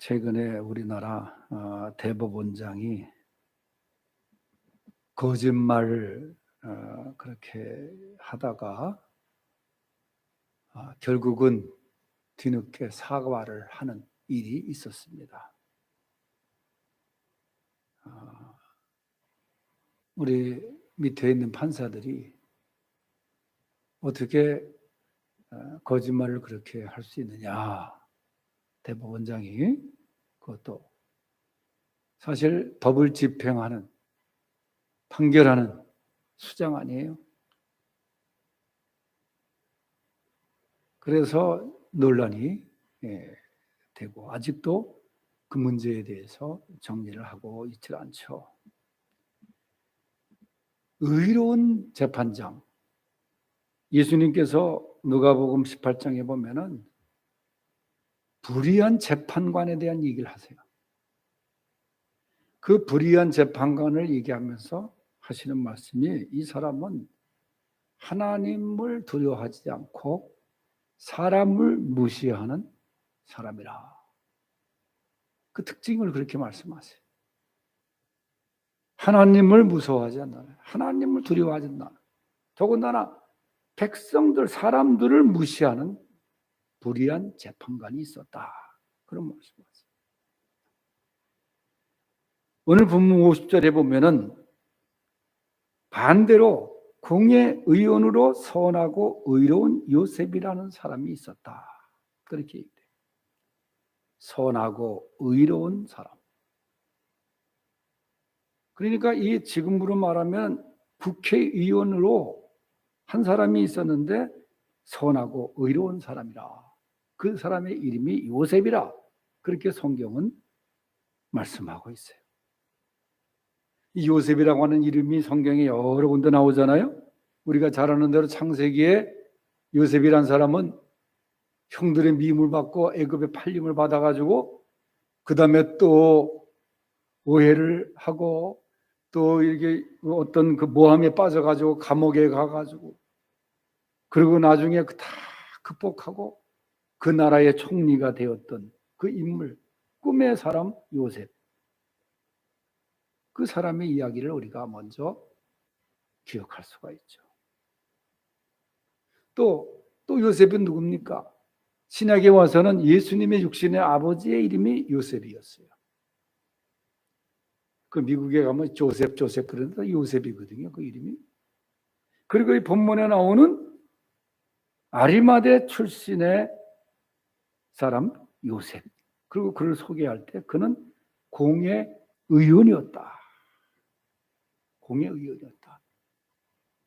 최근에 우리나라 대법원장이 거짓말을 그렇게 하다가 결국은 뒤늦게 사과를 하는 일이 있었습니다. 우리 밑에 있는 판사들이 어떻게 거짓말을 그렇게 할 수 있느냐. 대법원장이 그것도 사실 법을 집행하는, 판결하는 수장 아니에요. 그래서 논란이 되고 아직도 그 문제에 대해서 정리를 하고 있질 않죠. 의로운 재판장, 예수님께서 누가복음 18장에 보면은 불의한 재판관에 대한 얘기를 하세요. 그 불의한 재판관을 얘기하면서 하시는 말씀이 이 사람은 하나님을 두려워하지 않고 사람을 무시하는 사람이라. 그 특징을 그렇게 말씀하세요. 하나님을 무서워하지 않나, 하나님을 두려워하지 않나, 더군다나 백성들, 사람들을 무시하는 불의한 재판관이 있었다. 그런 말씀하세요. 오늘 본문 50절에 보면은 반대로 공의 의원으로 선하고 의로운 요셉이라는 사람이 있었다. 그렇게 얘기해요. 선하고 의로운 사람. 그러니까 이 지금으로 말하면 국회의원으로 한 사람이 있었는데 선하고 의로운 사람이라. 그 사람의 이름이 요셉이라. 그렇게 성경은 말씀하고 있어요. 이 요셉이라고 하는 이름이 성경에 여러 군데 나오잖아요. 우리가 잘 아는 대로 창세기에 요셉이란 사람은 형들의 미움을 받고 애굽에 팔림을 받아가지고 그 다음에 또 오해를 하고 또 이렇게 어떤 그 모함에 빠져가지고 감옥에 가가지고 그리고 나중에 다 극복하고 그 나라의 총리가 되었던 그 인물, 꿈의 사람 요셉. 그 사람의 이야기를 우리가 먼저 기억할 수가 있죠. 또 요셉은 누굽니까? 신약에 와서는 예수님의 육신의 아버지의 이름이 요셉이었어요. 그 미국에 가면 조셉 그런데 요셉이거든요. 그 이름이. 그리고 이 본문에 나오는 아리마대 출신의 사람 요셉. 그리고 그를 소개할 때 그는 공의 의원이었다. 공의 의원이었다.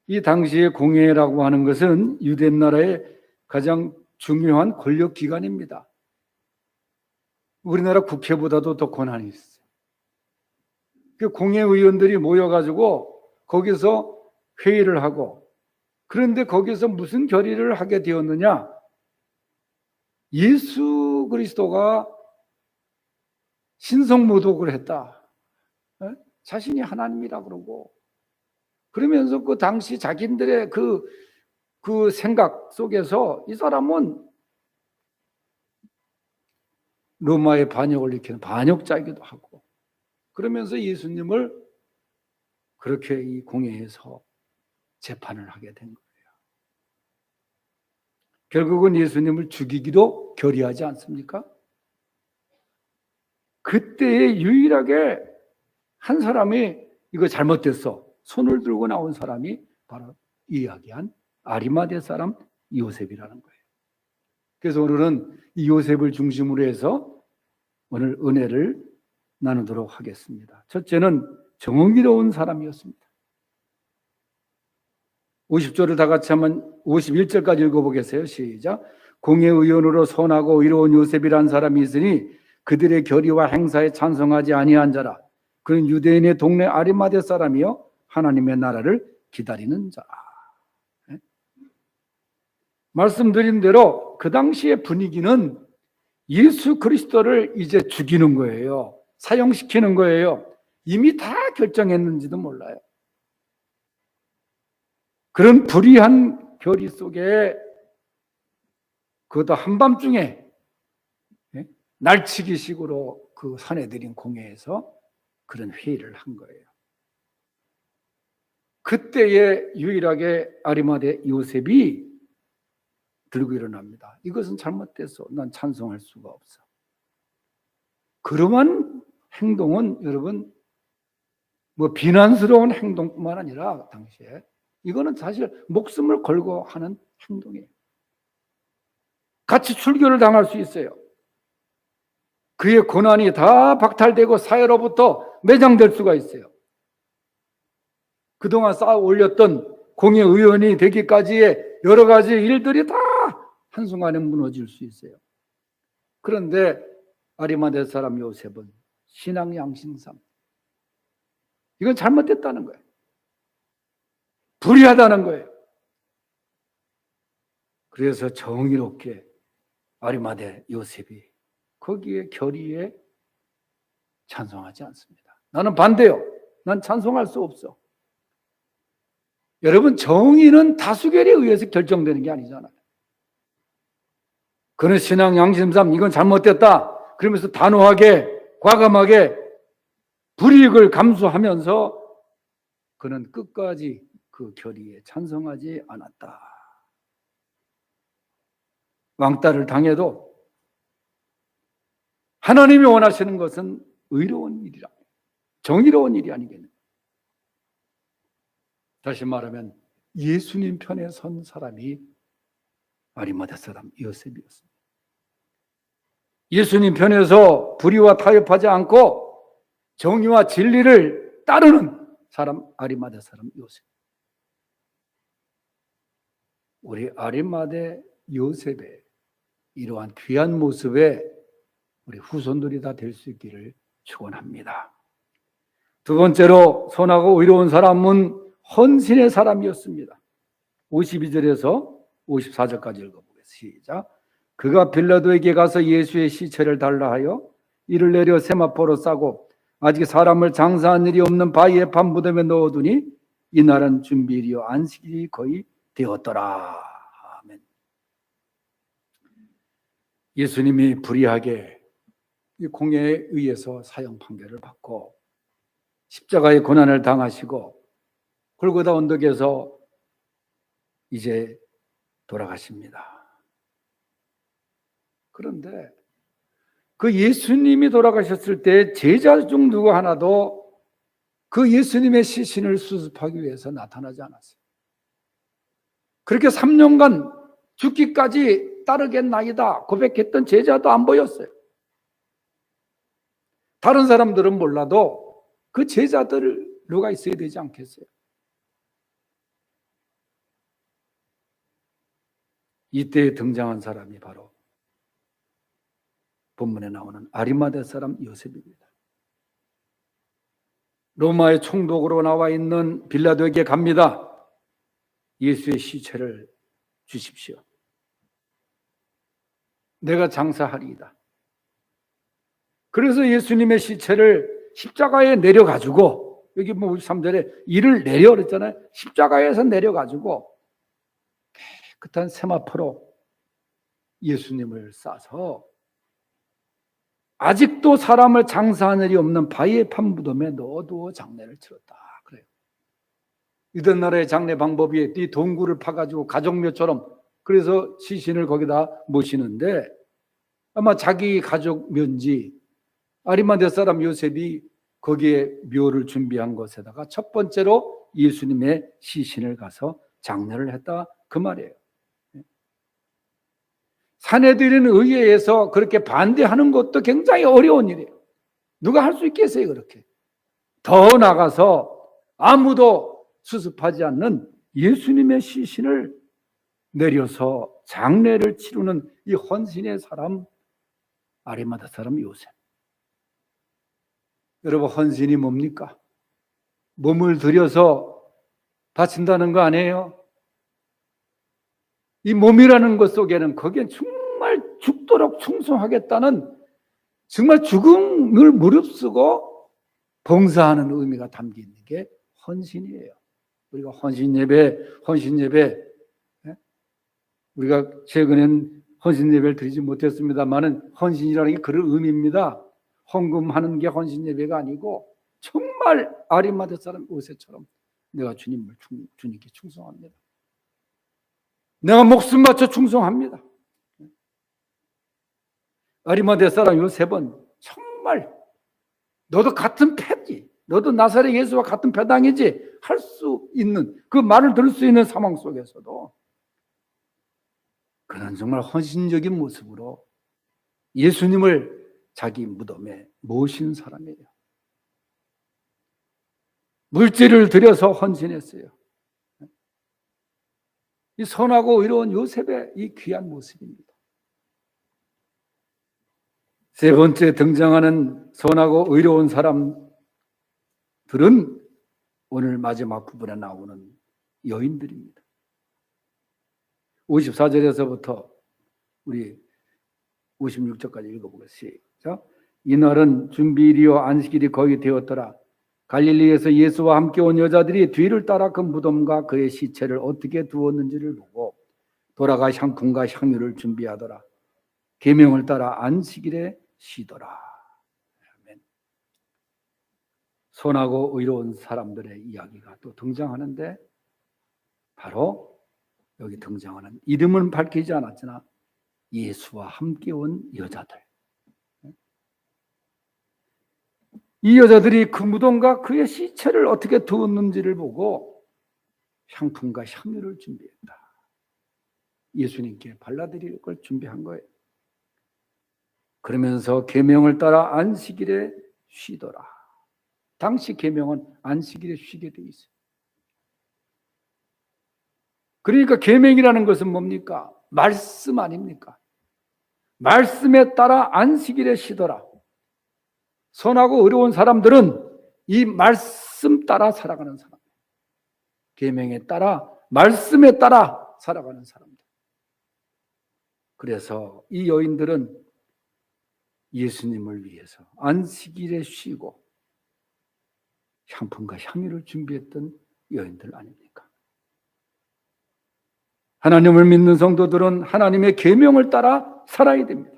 이 당시에 공회라고 하는 것은 유대 나라의 가장 중요한 권력 기관입니다. 우리나라 국회보다도 더 권한이 있어요. 그 공회 의원들이 모여가지고 거기서 회의를 하고, 그런데 거기서 무슨 결의를 하게 되었느냐? 예수 그리스도가 신성모독을 했다. 자신이 하나님이라 그러고, 그러면서 그 당시 자기들의 그 생각 속에서 이 사람은 로마의 반역을 일으키는 반역자이기도 하고, 그러면서 예수님을 그렇게 이 공회에서 재판을 하게 된 거예요. 결국은 예수님을 죽이기로 결의하지 않습니까? 그때에 유일하게 한 사람이 이거 잘못됐어. 손을 들고 나온 사람이 바로 이야기한 아리마대 사람 요셉이라는 거예요. 그래서 오늘은 이 요셉을 중심으로 해서 오늘 은혜를 나누도록 하겠습니다. 첫째는 정의로운 사람이었습니다. 50절을 다 같이 한번 51절까지 읽어보겠어요. 시작. 공의의원으로 선하고 의로운 요셉이라는 사람이 있으니 그들의 결의와 행사에 찬성하지 아니한 자라. 그는 유대인의 동네 아리마대 사람이요 하나님의 나라를 기다리는 자라. 말씀드린 대로 그 당시의 분위기는 예수 그리스도를 이제 죽이는 거예요. 사형시키는 거예요. 이미 다 결정했는지도 몰라요. 그런 불의한 결의 속에 그것도 한밤중에 날치기식으로 그 사내들인 공회에서 그런 회의를 한 거예요. 그때에 유일하게 아리마대 요셉이 들고 일어납니다. 이것은 잘못됐어. 난 찬성할 수가 없어. 그러한 행동은 여러분 뭐 비난스러운 행동뿐만 아니라 당시에 이거는 사실 목숨을 걸고 하는 행동이에요. 같이 출교를 당할 수 있어요. 그의 권한이 다 박탈되고 사회로부터 매장될 수가 있어요. 그동안 쌓아 올렸던 공회의원이 되기까지의 여러 가지 일들이 다 한순간에 무너질 수 있어요. 그런데 아리마대 사람 요셉은 신앙 양심상 이건 잘못됐다는 거예요. 불의하다는 거예요. 그래서 정의롭게 아리마대 요셉이 거기에 결의에 찬성하지 않습니다. 나는 반대요. 난 찬성할 수 없어. 여러분, 정의는 다수결에 의해서 결정되는 게 아니잖아요. 그는 신앙 양심상 이건 잘못됐다. 그러면서 단호하게 과감하게 불이익을 감수하면서 그는 끝까지 그 결의에 찬성하지 않았다. 왕따를 당해도 하나님이 원하시는 것은 의로운 일이라, 정의로운 일이 아니겠느냐. 다시 말하면 예수님 편에 선 사람이 아리마대 사람 요셉이었습니다. 예수님 편에서 불의와 타협하지 않고 정의와 진리를 따르는 사람, 아리마대 사람 요셉. 우리 아리마대 요셉의 이러한 귀한 모습에 우리 후손들이 다 될 수 있기를 축원합니다. 두 번째로 선하고 의로운 사람은 헌신의 사람이었습니다. 52절에서 54절까지 읽어보겠습니다. 시작. 그가 빌라도에게 가서 예수의 시체를 달라 하여 이를 내려 세마포로 싸고 아직 사람을 장사한 일이 없는 바위에 판무덤에 넣어두니 이날은 준비일이요 안식일이 거의 되었더라. 아멘. 예수님이 불의하게 이 공회에 의해서 사형 판결을 받고 십자가의 고난을 당하시고 골고다 언덕에서 이제 돌아가십니다. 그런데 그 예수님이 돌아가셨을 때 제자 중 누구 하나도 그 예수님의 시신을 수습하기 위해서 나타나지 않았어요. 그렇게 3년간 죽기까지 따르겠나이다 고백했던 제자도 안 보였어요. 다른 사람들은 몰라도 그 제자들 누가 있어야 되지 않겠어요? 이때 등장한 사람이 바로 본문에 나오는 아리마대 사람 요셉입니다. 로마의 총독으로 나와 있는 빌라도에게 갑니다. 예수의 시체를 주십시오. 내가 장사하리이다. 그래서 예수님의 시체를 십자가에 내려가지고, 여기 뭐 53절에 이를 내려 그랬잖아요. 십자가에서 내려가지고 깨끗한 세마포로 예수님을 싸서 아직도 사람을 장사한 일이 없는 바위의 판무덤에 넣어두어 장례를 치렀다. 그래요. 이던 나라의 장례 방법이 이 동굴을 파가지고 가족묘처럼, 그래서 시신을 거기다 모시는데 아마 자기 가족 묘인지 아리마대 사람 요셉이 거기에 묘를 준비한 것에다가 첫 번째로 예수님의 시신을 가서 장례를 했다 그 말이에요. 사내들인 의회에서 그렇게 반대하는 것도 굉장히 어려운 일이에요. 누가 할 수 있겠어요 그렇게. 더 나가서 아무도 수습하지 않는 예수님의 시신을 내려서 장례를 치르는 이 헌신의 사람, 아리마대 사람 요셉. 여러분, 헌신이 뭡니까? 몸을 들여서 바친다는 거 아니에요? 이 몸이라는 것 속에는 거기엔 정말 죽도록 충성하겠다는, 정말 죽음을 무릅쓰고 봉사하는 의미가 담겨 있는 게 헌신이에요. 우리가 헌신 예배, 우리가 최근엔 헌신 예배를 드리지 못했습니다만은 헌신이라는 게 그런 의미입니다. 헌금하는 게 헌신 예배가 아니고 정말 아리마대 사람 요셉처럼 내가 주님께 충성합니다. 내가 목숨 바쳐 충성합니다. 아리마대 사람 요셉은 정말 너도 같은 패지, 너도 나사렛 예수와 같은 패당이지 할 수 있는 그 말을 들을 수 있는 상황 속에서도 그는 정말 헌신적인 모습으로 예수님을 자기 무덤에 모신 사람이에요. 물질을 들여서 헌신했어요. 이 선하고 의로운 요셉의 이 귀한 모습입니다. 세 번째 등장하는 선하고 의로운 사람들은 오늘 마지막 부분에 나오는 여인들입니다. 54절에서부터 우리 56절까지 읽어보겠습니다. 이날은 준비일이요 안식일이 거의 되었더라. 갈릴리에서 예수와 함께 온 여자들이 뒤를 따라 그 무덤과 그의 시체를 어떻게 두었는지를 보고 돌아가 향품과 향유를 준비하더라. 계명을 따라 안식일에 쉬더라. 아멘. 선하고 의로운 사람들의 이야기가 또 등장하는데 바로 여기 등장하는 이름은 밝히지 않았으나 예수와 함께 온 여자들. 이 여자들이 그 무덤과 그의 시체를 어떻게 두었는지를 보고 향품과 향유를 준비했다. 예수님께 발라드릴 걸 준비한 거예요. 그러면서 계명을 따라 안식일에 쉬더라. 당시 계명은 안식일에 쉬게 돼 있어요. 그러니까 계명이라는 것은 뭡니까? 말씀 아닙니까? 말씀에 따라 안식일에 쉬더라. 선하고 의로운 사람들은 이 말씀 따라 살아가는 사람. 계명에 따라 말씀에 따라 살아가는 사람들. 그래서 이 여인들은 예수님을 위해서 안식일에 쉬고 향품과 향유를 준비했던 여인들 아닙니까? 하나님을 믿는 성도들은 하나님의 계명을 따라 살아야 됩니다.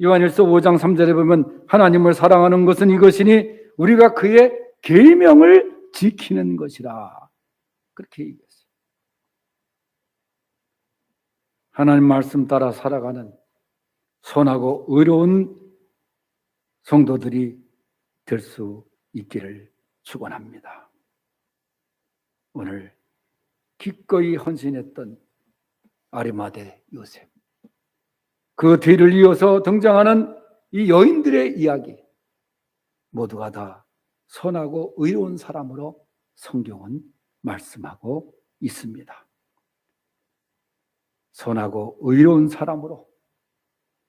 요한일서 5장 3절에 보면 하나님을 사랑하는 것은 이것이니 우리가 그의 계명을 지키는 것이라. 그렇게 얘기했어요. 하나님 말씀 따라 살아가는 선하고 의로운 성도들이 될 수 있기를 축원합니다. 오늘 기꺼이 헌신했던 아리마대 요셉, 그 뒤를 이어서 등장하는 이 여인들의 이야기 모두가 다 선하고 의로운 사람으로 성경은 말씀하고 있습니다. 선하고 의로운 사람으로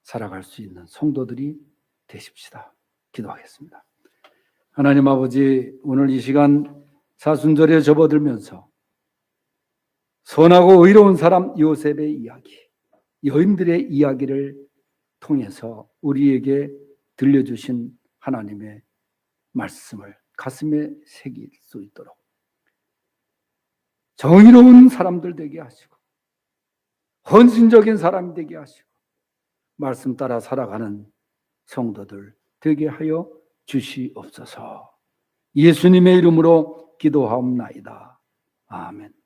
살아갈 수 있는 성도들이 되십시다. 기도하겠습니다. 하나님 아버지, 오늘 이 시간 사순절에 접어들면서 선하고 의로운 사람 요셉의 이야기, 여인들의 이야기를 통해서 우리에게 들려주신 하나님의 말씀을 가슴에 새길 수 있도록 정의로운 사람들 되게 하시고 헌신적인 사람 되게 하시고 말씀 따라 살아가는 성도들 되게 하여 주시옵소서. 예수님의 이름으로 기도하옵나이다. 아멘.